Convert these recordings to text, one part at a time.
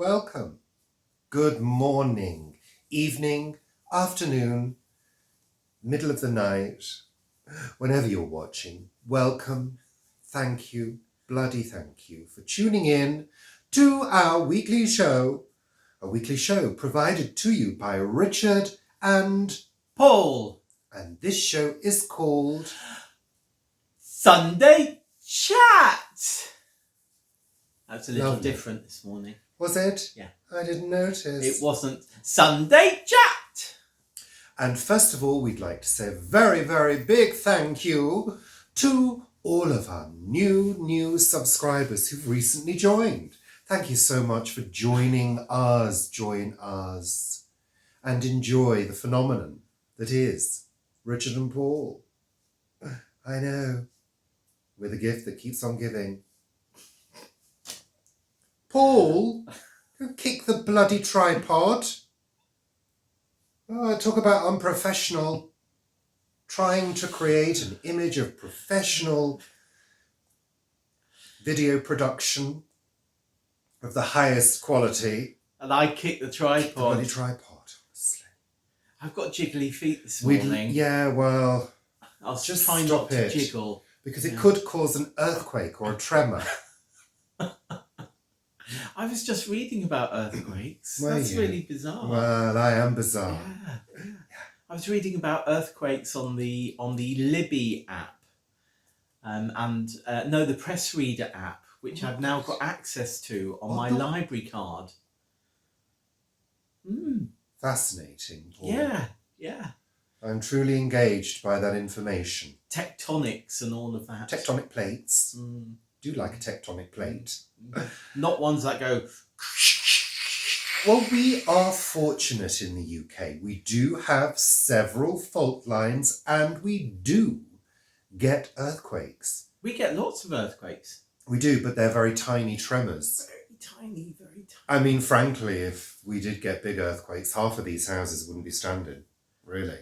welcome. Good morning, evening, afternoon, middle of the night, whenever you're watching. Welcome, thank you, bloody thank you for tuning in to our weekly show. A weekly show provided to you by Richard and Paul. And this show is called Sunday Chat. That's a little Lovely. different this morning. Was it? Yeah. I didn't notice. It wasn't Sunday Chat. And first of all, we'd like to say a very, very big thank you to all of our new subscribers who've recently joined. Thank you so much for joining us. Join us and enjoy the phenomenon that is Richard and Paul. I know. We're the gift that keeps on giving. Paul, don't kick the bloody tripod. Oh, talk about unprofessional. Trying to create an image of professional video production of the highest quality. And I kicked the tripod. Kick the bloody tripod, honestly. I've got jiggly feet this morning. Yeah, well, I'll just try stop not to it. jiggle. Because it could cause an earthquake or a tremor. I was just reading about earthquakes. Were That's you? really bizarre. Well, I am bizarre. Yeah. I was reading about earthquakes on the Libby app, the Press Reader app, which I've now got access to on my library card. Fascinating. Paul. Yeah. I'm truly engaged by that information. Tectonics and all of that. Tectonic plates. Do like a tectonic plate. Not ones that go... Well, we are fortunate in the UK. We do have several fault lines and we do get earthquakes. We get lots of earthquakes. We do, but they're very tiny tremors. Very tiny. I mean, frankly, if we did get big earthquakes, half of these houses wouldn't be standing. Really.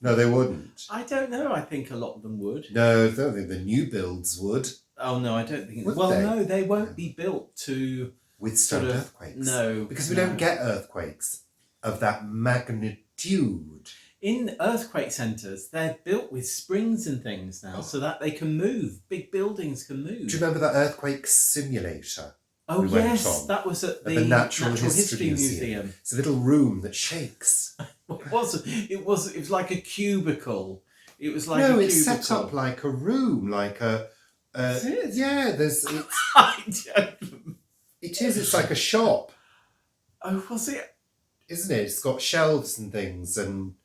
No, they wouldn't. I don't know. I think a lot of them would. No, I don't think the new builds would. Oh, no, I don't think... Would well, they? no, they won't be built to... Withstand sort of, earthquakes. No. Because we don't get earthquakes of that magnitude. In earthquake centres, they're built with springs and things now so that they can move. Big buildings can move. Do you remember that earthquake simulator? Oh, we went yes, on that was at the Natural History Museum. Museum. It's a little room that shakes. It was like a cubicle. It was like no, a cubicle. it's set up like a room, like a... Is it? Yeah, there's... I don't... It is, it's like a shop. Oh, was it? Isn't it? It's got shelves and things and...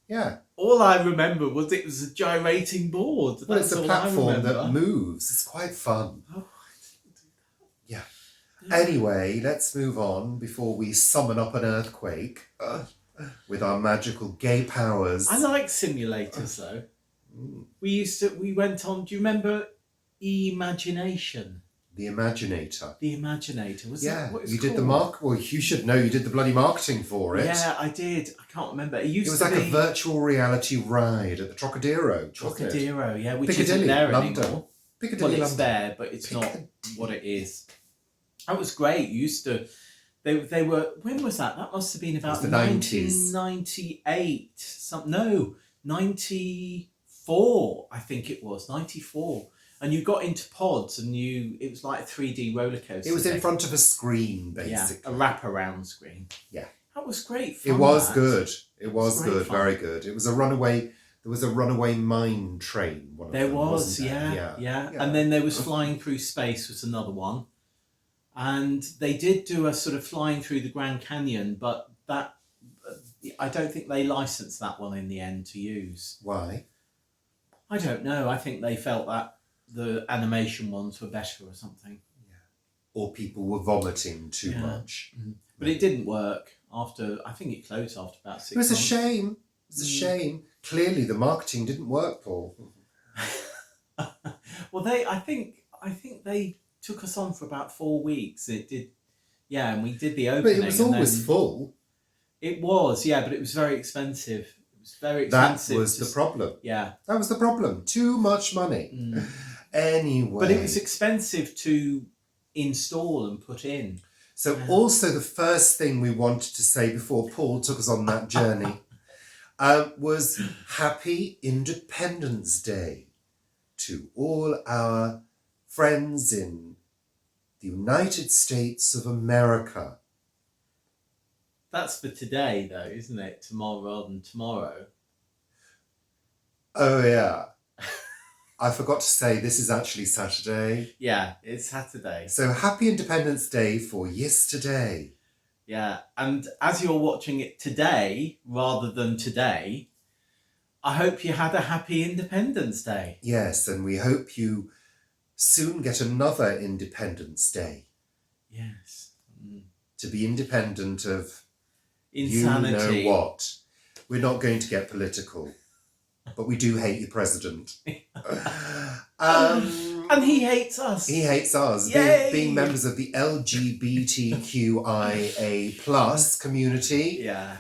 Yeah. All I remember was it was a gyrating board. Well, That's it's a all platform I that moves. It's quite fun. Oh, I didn't do that. Yeah. Anyway, let's move on before we summon up an earthquake with our magical gay powers. I like simulators though. We went on, do you remember Imagination? The Imaginator. The Imaginator. Was that what it was you did called? Well, you should know you did the bloody marketing for it. Yeah, I did. I can't remember. It was like a virtual reality ride at the Trocadero. Trocadero, yeah, which Piccadilly, isn't there London. anymore. Piccadilly, Well, it's London. there, but it's not what it is. That was great. You used to... They were... When was that? That must have been about the 90s. 1998. No, 94, I think it was. 94. And you got into pods and it was like a 3D roller coaster. It was in front of a screen, basically. Yeah, a wraparound screen. Yeah. That was great fun. It was that. good. It was great good, fun. very good. It was a runaway... There was a runaway mine train. One of There them, was, wasn't there? yeah. And then there was Flying Through Space was another one. And they did do a sort of flying through the Grand Canyon, but that... I don't think they licensed that one in the end to use. Why? I don't know. I think they felt that the animation ones were better or something. Yeah. Or people were vomiting too much. But it didn't work after... I think it closed after about 6 months. It was a shame. It's a shame. Clearly, the marketing didn't work, Paul. Well, I think they took us on for about 4 weeks. It did, yeah, and we did the opening. But it was always full. It was, yeah, but it was very expensive. It was very expensive. That was the problem. Yeah, that was the problem. Too much money. Anyway, but it was expensive to install and put in. So also the first thing we wanted to say before Paul took us on that journey was Happy Independence Day to all our friends in the United States of America. That's for today, though, isn't it? Tomorrow rather than tomorrow. Oh, yeah. I forgot to say this is actually Saturday. Yeah, it's Saturday. So Happy Independence Day for yesterday. Yeah, and as you're watching it today rather than today, I hope you had a happy Independence Day. Yes, and we hope you soon get another Independence Day. Yes. To be independent of Insanity. you know what. We're not going to get political, but we do hate your president. And he hates us. He hates us. Being members of the LGBTQIA plus community. Yeah.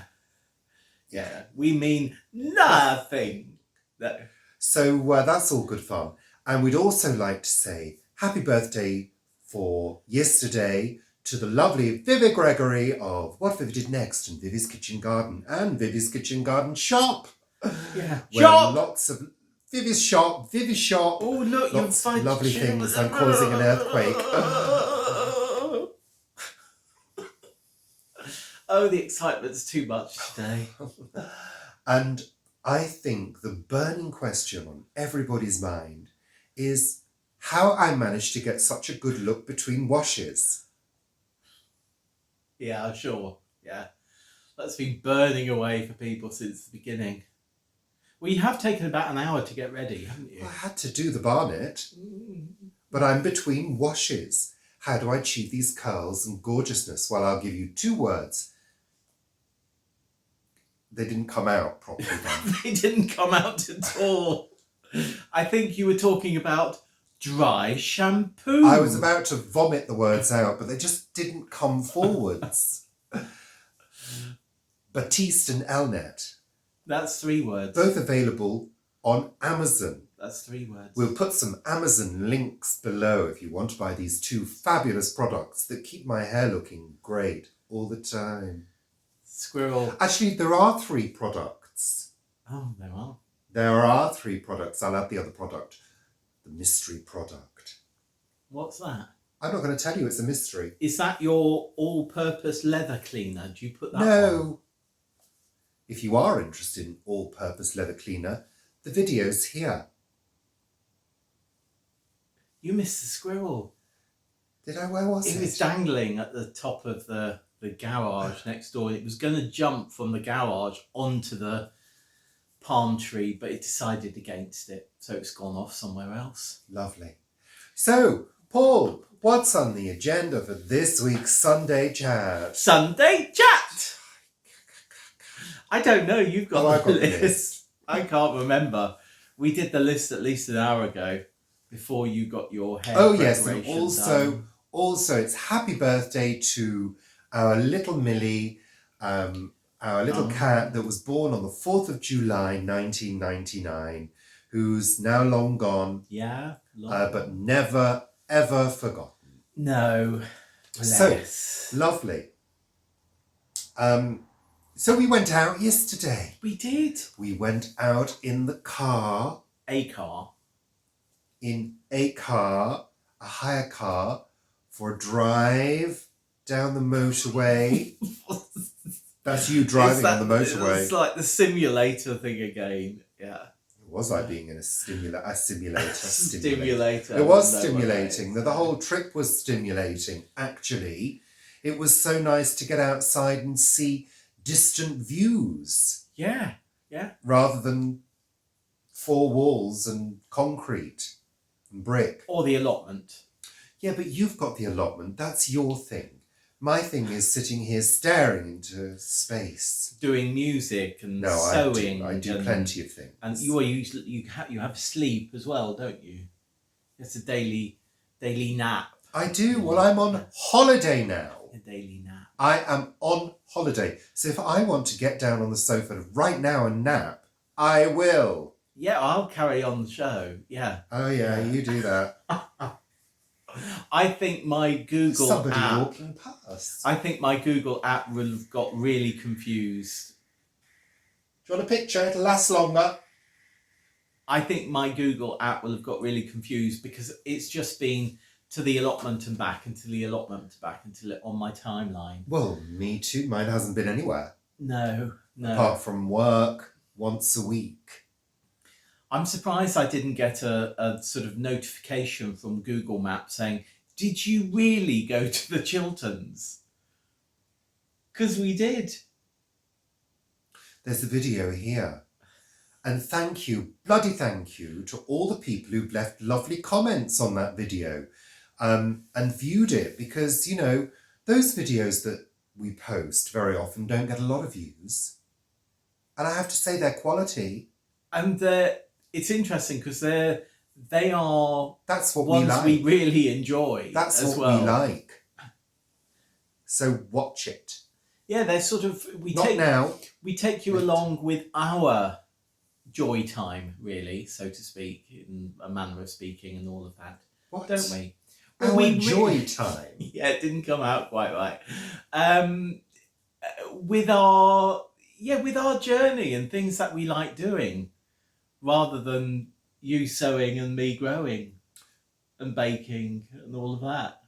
Yeah. We mean nothing. No. So that's all good fun. And we'd also like to say happy birthday for yesterday to the lovely Vivi Gregory of What Vivi Did Next and Vivi's Kitchen Garden and Vivi's Kitchen Garden Shop. Yeah. Where lots of Vivi's shop. Oh, look, lots of lovely things and causing an earthquake. Oh, the excitement's too much today. And I think the burning question on everybody's mind is how I managed to get such a good look between washes. Yeah, sure. Yeah. That's been burning away for people since the beginning. Well, you have taken about an hour to get ready, haven't you? I had to do the barnet, but I'm between washes. How do I achieve these curls and gorgeousness? Well, I'll give you 2 words. They didn't come out properly then. They didn't come out at all. I think you were talking about dry shampoo. I was about to vomit the words out, but they just didn't come forwards. Batiste and Elnet. That's 3 words. Both available on Amazon. That's 3 words. We'll put some Amazon links below if you want to buy these 2 fabulous products that keep my hair looking great all the time. Squirrel. Actually, there are 3 products. Oh, there are. There are 3 products. I'll add the other product. The mystery product. What's that? I'm not going to tell you, it's a mystery. Is that your all-purpose leather cleaner? Do you put that on? No. If you are interested in all-purpose leather cleaner, the video's here. You missed the squirrel. Did I? Where was it? It was dangling at the top of the garage next door. It was going to jump from the garage onto the palm tree, but it decided against it. So it's gone off somewhere else. Lovely. So, Paul, what's on the agenda for this week's Sunday chat? Sunday chat! I don't know. You've got I've the got the list. I can't remember. We did the list at least an hour ago before you got your hair. Oh yes, and preparation also it's happy birthday to our little Millie, our little cat that was born on the 4th of July 1999, who's now long gone. Yeah. But never ever forgotten. No. So lovely. So we went out yesterday. We did. We went out in the car. A car. In a car, a hire car, for a drive down the motorway. That's you driving on the motorway. It's like the simulator thing again. Yeah. It was like being in a simulator. Stimulator. It was stimulating. The whole trip was stimulating, actually. It was so nice to get outside and see distant views. Yeah. Yeah. Rather than 4 walls and concrete and brick. Or the allotment. Yeah, but you've got the allotment. That's your thing. My thing is sitting here staring into space. Doing music and sewing. I do plenty of things. And you have sleep as well, don't you? It's a daily nap. I do. Well, I'm on holiday now. A daily nap. I am on holiday. So if I want to get down on the sofa right now and nap, I will. Yeah, I'll carry on the show. Yeah. Oh, yeah, you do that. I think my Google Somebody app. walking past. I think my Google app will have got really confused. Do you want a picture? It'll last longer. I think my Google app will have got really confused because it's just been to the allotment and back and to the allotment and back until it on my timeline. Well, me too. Mine hasn't been anywhere. No. Apart from work once a week. I'm surprised I didn't get a sort of notification from Google Maps saying, did you really go to the Chilterns? Because we did. There's a video here. And thank you, bloody thank you, to all the people who've left lovely comments on that video and viewed it. Because, you know, those videos that we post very often don't get a lot of views. And I have to say they're quality. And it's interesting because they are that's what ones we like. we really enjoy. That's as what well. we like. So watch it. Yeah, they're sort of we take you along with our joy time, really, so to speak, in a manner of speaking, and all of that, What? don't we? Our we joy time. Yeah, it didn't come out quite right. With our journey and things that we like doing, rather than you sewing and me growing and baking and all of that.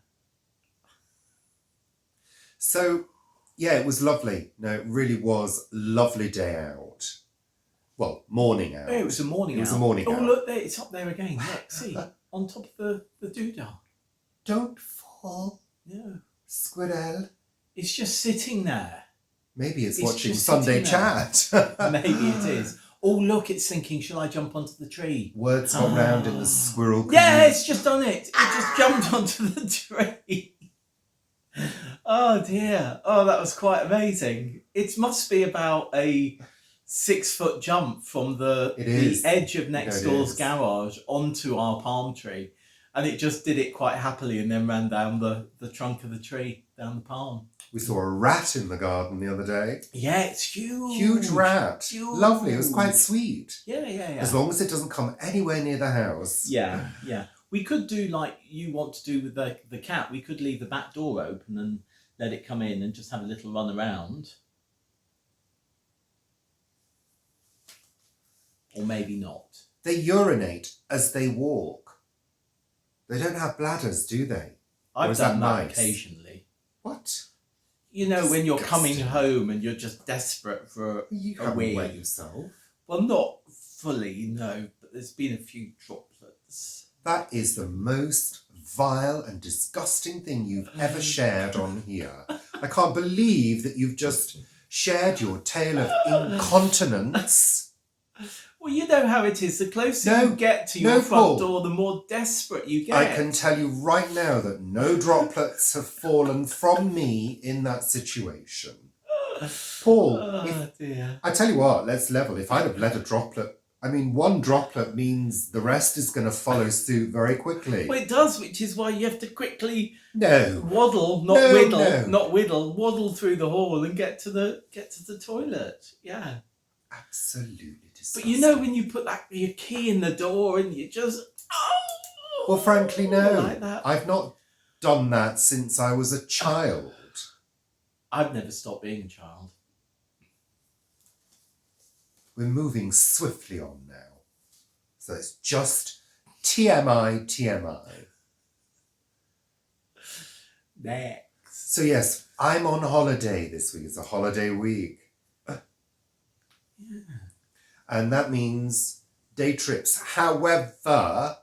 So, yeah, it was lovely. No, it really was a lovely day out. Well, morning out. Oh, it was a morning out. It was a morning out. Oh, look, there, it's up there again. Look, see, on top of the doodah. Don't fall. No. Squirrel. It's just sitting there. Maybe it's It's watching just Sunday sitting there. Chat. Maybe it is. Oh, look, it's thinking, shall I jump onto the tree? Words got round in the squirrel. Yeah, it's just done it. It just jumped onto the tree. Oh, dear. Oh, that was quite amazing. It must be about a 6-foot jump from the edge of next door's garage onto our palm tree. And it just did it quite happily and then ran down the trunk of the tree, down the palm. We saw a rat in the garden the other day. Yeah, it's huge. Huge rat. Huge. Lovely. It was quite sweet. Yeah. As long as it doesn't come anywhere near the house. Yeah. We could do like you want to do with the cat. We could leave the back door open and let it come in and just have a little run around. Or maybe not. They urinate as they walk. They don't have bladders, do they? I've done that occasionally. What? You know, when you're coming home and you're just desperate for you a wee. wet yourself. Well, not fully, no, but there's been a few droplets. That is the most vile and disgusting thing you've ever shared on here. I can't believe that you've just shared your tale of incontinence. Well, you know how it is. The closer you get to your front door, the more desperate you get. I can tell you right now that no droplets have fallen from me in that situation. Paul, dear. I tell you what, let's level. If I'd have let a droplet, I mean, one droplet means the rest is going to follow suit very quickly. Well, it does, which is why you have to quickly waddle, waddle through the hall and get to the toilet. Yeah. Absolutely disgusting. But you know when you put your key in the door and you just well, frankly, no. Like that. I've not done that since I was a child. I've never stopped being a child. We're moving swiftly on now. So it's just TMI. Next. So yes, I'm on holiday this week. It's a holiday week. Yeah. And that means day trips. However,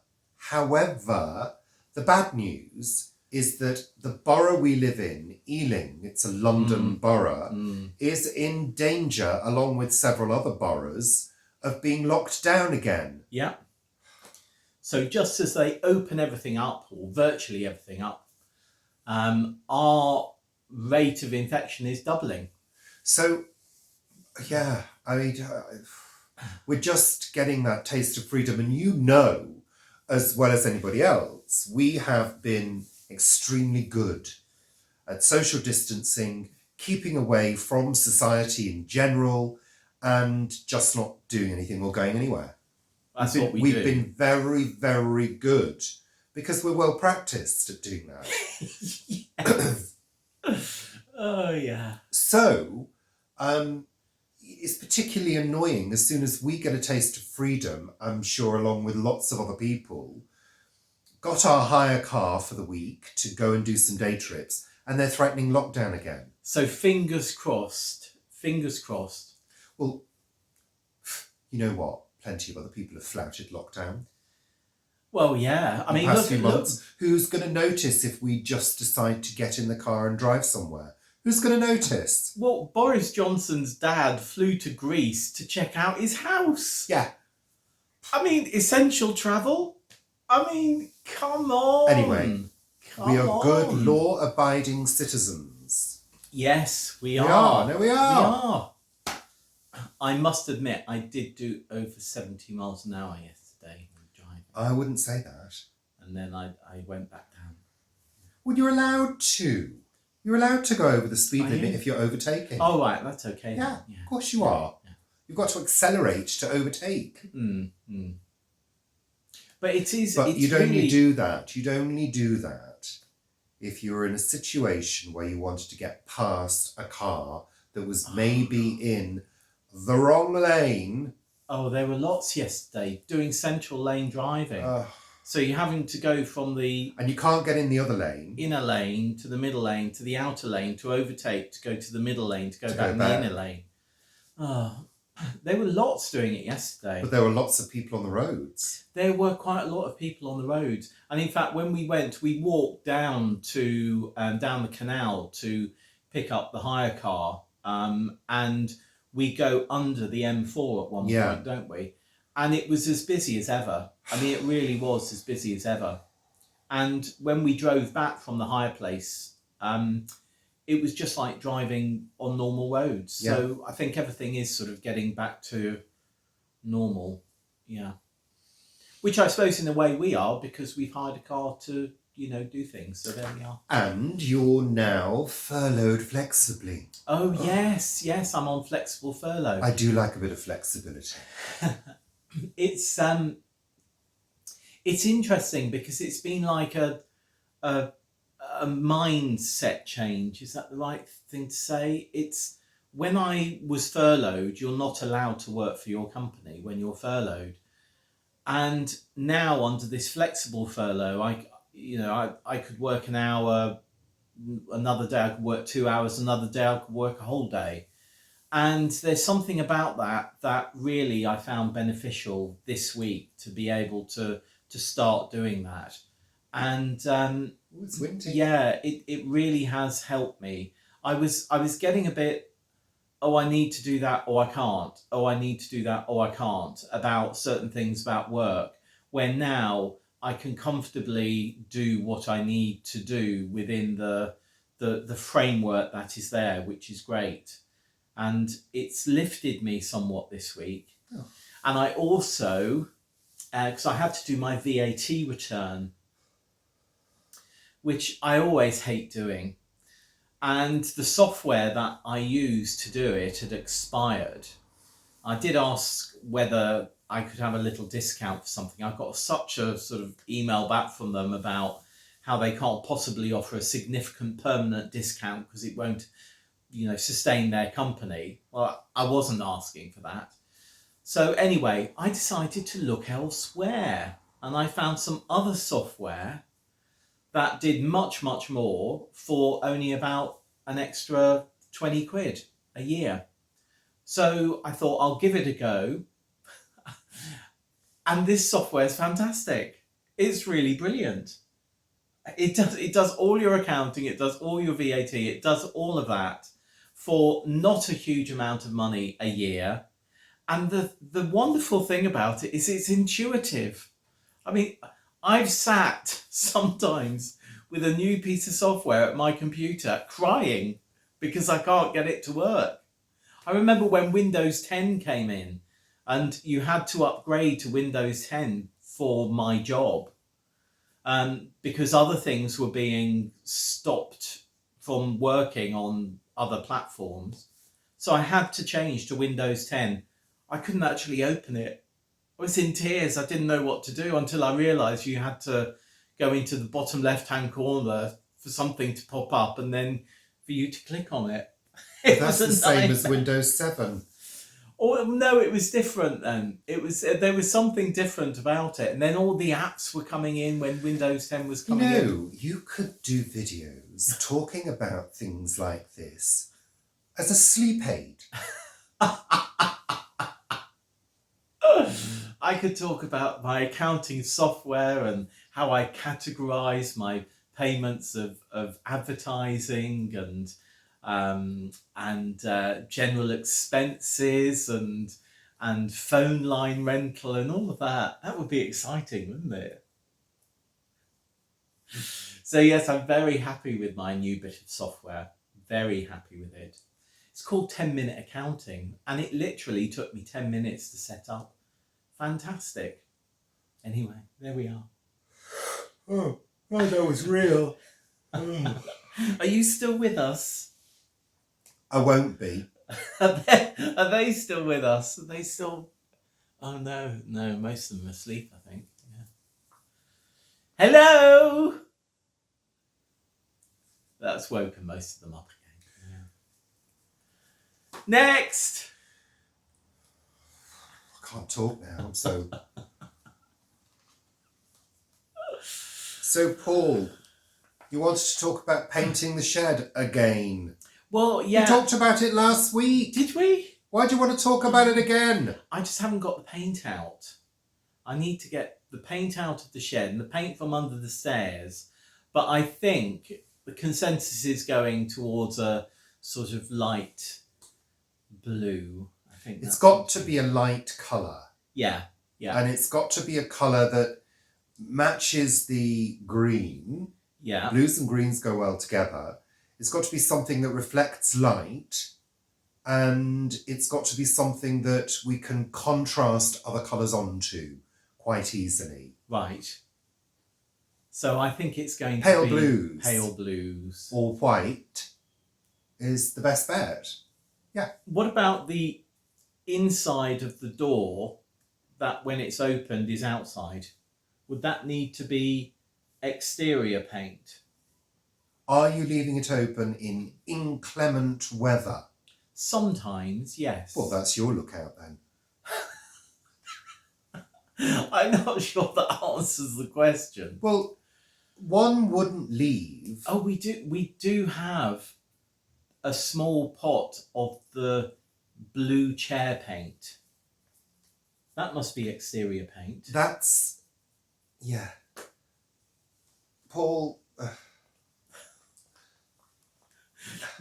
the bad news is that the borough we live in, Ealing, it's a London borough, is in danger, along with several other boroughs, of being locked down again. Yeah. So just as they open everything up, or virtually everything up, our rate of infection is doubling. So, yeah, I mean, we're just getting that taste of freedom. And you know, as well as anybody else, we have been extremely good at social distancing, keeping away from society in general, and just not doing anything or going anywhere. That's we've what we do. We've been very, very good because we're well practiced at doing that. Yes. Oh, yeah. So, it's particularly annoying as soon as we get a taste of freedom, I'm sure, along with lots of other people, got our hire car for the week to go and do some day trips, and they're threatening lockdown again. So fingers crossed. Fingers crossed. Well, you know what? Plenty of other people have flouted lockdown. Well, yeah. I mean, past few months, who's going to notice if we just decide to get in the car and drive somewhere? Who's going to notice? Well, Boris Johnson's dad flew to Greece to check out his house. Yeah. I mean, essential travel? I mean, come on. Anyway, we are good law-abiding citizens. Yes, we are. We are. No, we are. We are. I must admit, I did do over 70 miles an hour yesterday driving. I wouldn't say that. And then I went back down. Well, you're allowed to. You're allowed to go over the speed limit if you're overtaking. Oh, right, that's okay. Yeah, of course you are. Yeah. You've got to accelerate to overtake. But it is. But it's you'd only really... do that. You'd only do that if you were in a situation where you wanted to get past a car that was maybe in the wrong lane. Oh, there were lots yesterday doing central lane driving. So you're having to go from the... And you can't get in the other lane. Inner lane to the middle lane to the outer lane to overtake, to go to the middle lane, to go back in the inner lane. Oh, there were lots doing it yesterday. But there were lots of people on the roads. There were quite a lot of people on the roads. And in fact, when we went, we walked down to down the canal to pick up the hire car. And we go under the M4 at one point, don't we? And it was as busy as ever. I mean, it really was as busy as ever. And when we drove back from the hire place, it was just like driving on normal roads. Yeah. So I think everything is sort of getting back to normal. Yeah. Which I suppose in a way we are, because we've hired a car to, do things. So there we are. And you're now furloughed flexibly. Oh, yes, I'm on flexible furlough. I do like a bit of flexibility. It's interesting because it's been like a mindset change. Is that the right thing to say? It's when I was furloughed, you're not allowed to work for your company when you're furloughed. And now under this flexible furlough, I could work an hour, another day I could work 2 hours, another day I could work a whole day. And there's something about that really I found beneficial this week, to be able to start doing that. And it's windy. Yeah, it really has helped me. I was getting a bit, I need to do that or I can't. I need to do that or I can't, about certain things about work, where now I can comfortably do what I need to do within the framework that is there, which is great. And it's lifted me somewhat this week. Oh. And I also, because I had to do my VAT return, which I always hate doing. And the software that I used to do it had expired. I did ask whether I could have a little discount for something. I got such a sort of email back from them about how they can't possibly offer a significant permanent discount because it won't, sustain their company. Well, I wasn't asking for that. So anyway, I decided to look elsewhere, and I found some other software that did much, much more for only about an extra 20 quid a year. So I thought I'll give it a go. And this software is fantastic. It's really brilliant. It does all your accounting, it does all your VAT, it does all of that for not a huge amount of money a year. And the wonderful thing about it is it's intuitive. I mean, I've sat sometimes with a new piece of software at my computer crying because I can't get it to work. I remember when Windows 10 came in and you had to upgrade to Windows 10 for my job, because other things were being stopped from working on other platforms. So I had to change to Windows 10. I couldn't actually open it. I was in tears. I didn't know what to do until I realised you had to go into the bottom left-hand corner for something to pop up and then for you to click on it. That's the same as Windows 7. Oh no, it was different then. There was something different about it, and then all the apps were coming in when Windows 10 was coming in. You could do videos talking about things like this as a sleep aid. I could talk about my accounting software and how I categorize my payments of advertising and general expenses and phone line rental and all of that. That would be exciting, wouldn't it? So yes, I'm very happy with my new bit of software. Very happy with it. It's called 10-Minute Accounting, and it literally took me 10 minutes to set up. Fantastic. Anyway, there we are. Oh, that was real. Oh. Are you still with us? I won't be. Are they still with us? Are they still... Oh, no, most of them are asleep, I think. Yeah. Hello! That's woken most of them up again. Yeah. Next! I can't talk now, so... So, Paul, you wanted to talk about painting the shed again. Well, yeah. We talked about it last week. Did we? Why do you want to talk about it again? I just haven't got the paint out. I need to get the paint out of the shed and the paint from under the stairs. But I think the consensus is going towards a sort of light blue. I think it's got to be a light colour. Yeah. And it's got to be a colour that matches the green. Yeah. Blues and greens go well together. It's got to be something that reflects light, and it's got to be something that we can contrast other colours onto quite easily. Right. So I think it's going pale to be blues. Pale blues. Or white is the best bet. Yeah. What about the inside of the door that when it's opened is outside? Would that need to be exterior paint? Are you leaving it open in inclement weather? Sometimes, yes. Well, that's your lookout then. I'm not sure that answers the question. Well, one wouldn't leave. Oh, we do have a small pot of the blue chair paint. That must be exterior paint. That's... yeah. Paul...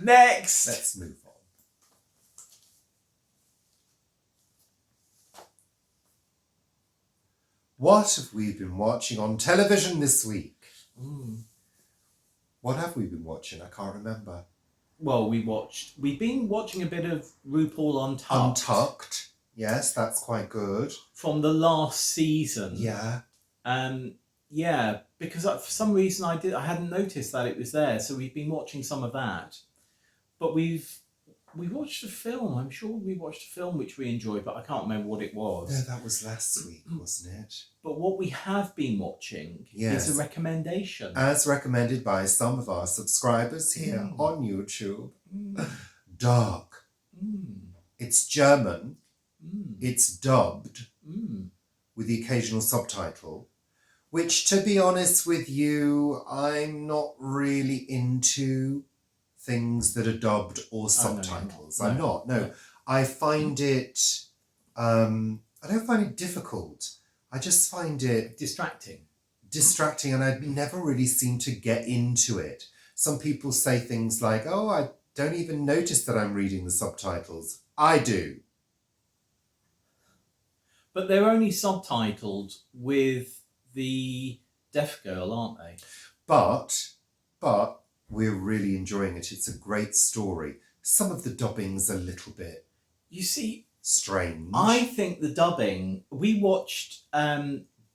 Next! Let's move on. What have we been watching on television this week? What have we been watching? I can't remember. Well, we've been watching a bit of RuPaul Untucked. Yes, that's quite good. From the last season. Yeah. Yeah, because for some reason I hadn't noticed that it was there, so we've been watching some of that. But we watched a film. I'm sure we watched a film which we enjoyed, but I can't remember what it was. No, that was last week, wasn't it? But what we have been watching is a recommendation. As recommended by some of our subscribers here on YouTube. Dark. It's German. It's dubbed with the occasional subtitle, which, to be honest with you, I'm not really into things that are dubbed or subtitles. I'm not. No. I find it... I don't find it difficult. I just find it... Distracting, and I never really seem to get into it. Some people say things like, oh, I don't even notice that I'm reading the subtitles. I do. But they're only subtitled with the deaf girl, aren't they? But we're really enjoying it. It's a great story. Some of the dubbing's a little bit... You see... strange. I think the dubbing... We watched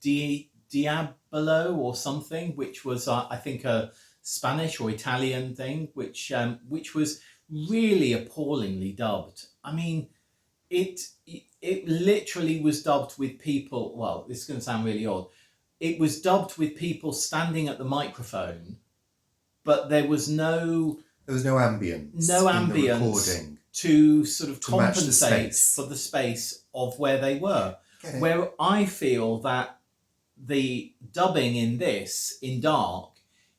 Diablo or something, which was, I think, a Spanish or Italian thing, which was really appallingly dubbed. I mean, it literally was dubbed with people... Well, this is going to sound really odd. it was dubbed with people standing at the microphone, but there was no ambience. No in the ambience. recording to sort of to match the compensate space. for the space of where they were. Get it? Where I feel that the dubbing in this, in Dark,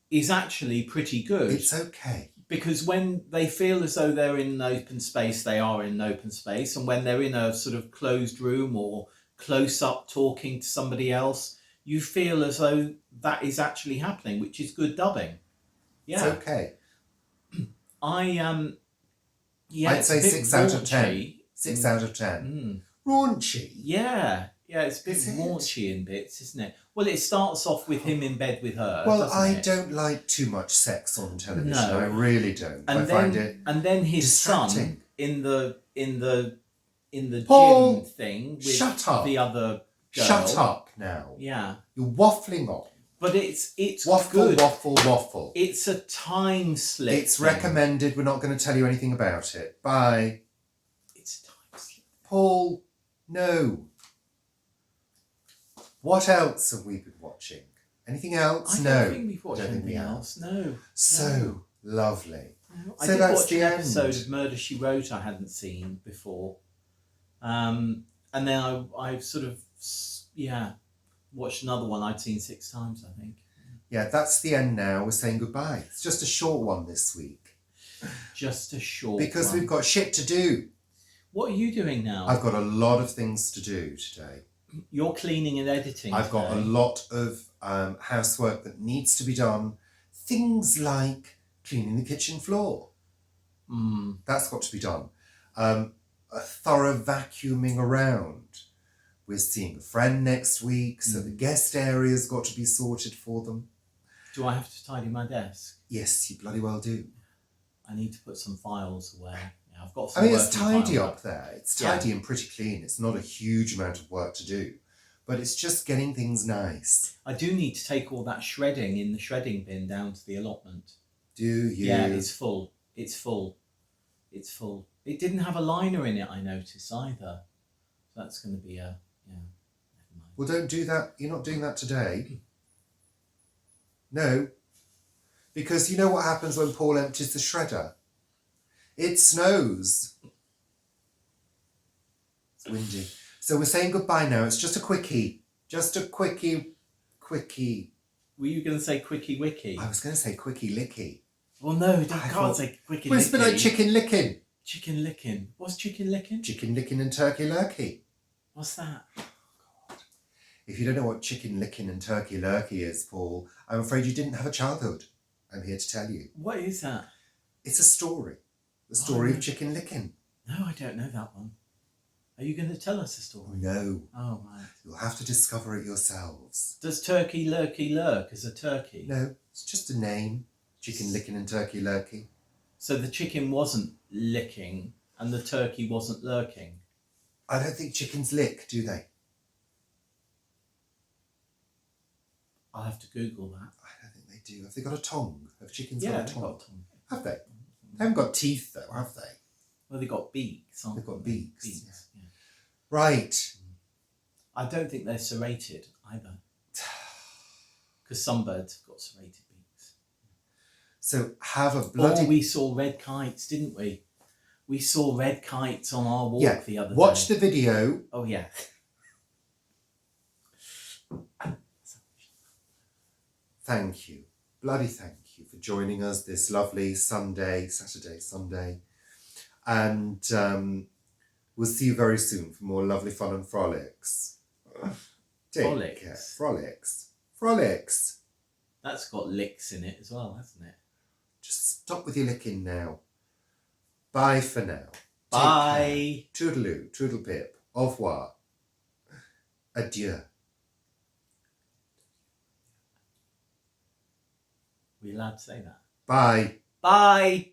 is actually pretty good. It's okay. Because when they feel as though they're in an open space, they are in an open space. And when they're in a sort of closed room or close up talking to somebody else, you feel as though that is actually happening, which is good dubbing. Yeah. It's okay. I'd say 6 out of 10. raunchy. 6 out of 10. Raunchy. Yeah, it's a bit raunchy in bits, isn't it? Well, it starts off with him in bed with her. Well, I it? don't like too much sex on television. No. I really don't. And then his distracting. son in the Paul, gym thing with shut up. the other girl. Shut up now. Yeah. You're waffling on. But it's Waffle, good. waffle. It's a time slip. It's thing. recommended. We're not going to tell you anything about it. Bye. It's a time slip. Paul, no. What else have we been watching? Anything else? I No. don't think we've watched anything else. No. So lovely. No. So I did that's watch the an end. episode of Murder, She Wrote I hadn't seen before. And then I sort of, watched another one I'd seen 6 times, I think. Yeah, that's the end now. We're saying goodbye. It's just a short one this week. Just a short Because one. we've got shit to do. What are you doing now? I've got a lot of things to do today. You're cleaning and editing. I've got a today. lot of housework that needs to be done. Things like cleaning the kitchen floor. That's got to be done. A thorough vacuuming around. We're seeing a friend next week, so the guest area's got to be sorted for them. Do I have to tidy my desk? Yes, you bloody well do. I need to put some files away. Yeah, I've got some I mean, it's working tidy files. up there. It's tidy and pretty clean. It's not a huge amount of work to do. But it's just getting things nice. I do need to take all that shredding in the shredding bin down to the allotment. Do you? Yeah, it's full. It's full. It's full. It didn't have a liner in it, I noticed, either. So that's going to be a... Yeah, never mind. Well, don't do that. You're not doing that today. No. Because you know what happens when Paul empties the shredder? It snows. It's windy. So we're saying goodbye now. It's just a quickie. Just a quickie. Were you going to say quickie wicky? I was going to say quickie licky. Well, no, I I can't thought- say quickie Well, it's been licky. like chicken licking. Chicken licking. What's chicken licking? Chicken licking and turkey lurkey. What's that? If you don't know what chicken licking and turkey lurkey is, Paul, I'm afraid you didn't have a childhood. I'm here to tell you. What is that? It's a story. The story Oh. of chicken licking. No, I don't know that one. Are you going to tell us a story? No. Oh, right. You'll have to discover it yourselves. Does turkey lurkey lurk as a turkey? No, it's just a name. Chicken licking and turkey lurkey. So the chicken wasn't licking and the turkey wasn't lurking? I don't think chickens lick, do they? I'll have to Google that. I don't think they do. Have they got a tongue? Have chickens Yeah, got a they've tongue? got a tongue. Have they? They haven't got teeth though, have they? Well, they've got beaks, aren't They've got they? beaks, Yeah. Right. I don't think they're serrated either. Because some birds have got serrated beaks. So have a bloody... Or we saw red kites, didn't we? We saw red kites on our walk the other Watch day. the video. Oh, yeah. Thank you. Bloody thank you for joining us this lovely Saturday, Sunday. And we'll see you very soon for more lovely fun and frolics. Take Frolics. care. Frolics. That's got licks in it as well, hasn't it? Just stop with your licking now. Bye for now. Take Bye. care. Toodaloo, toodlepip. Au revoir. Adieu. Were you allowed to say that? Bye. Bye.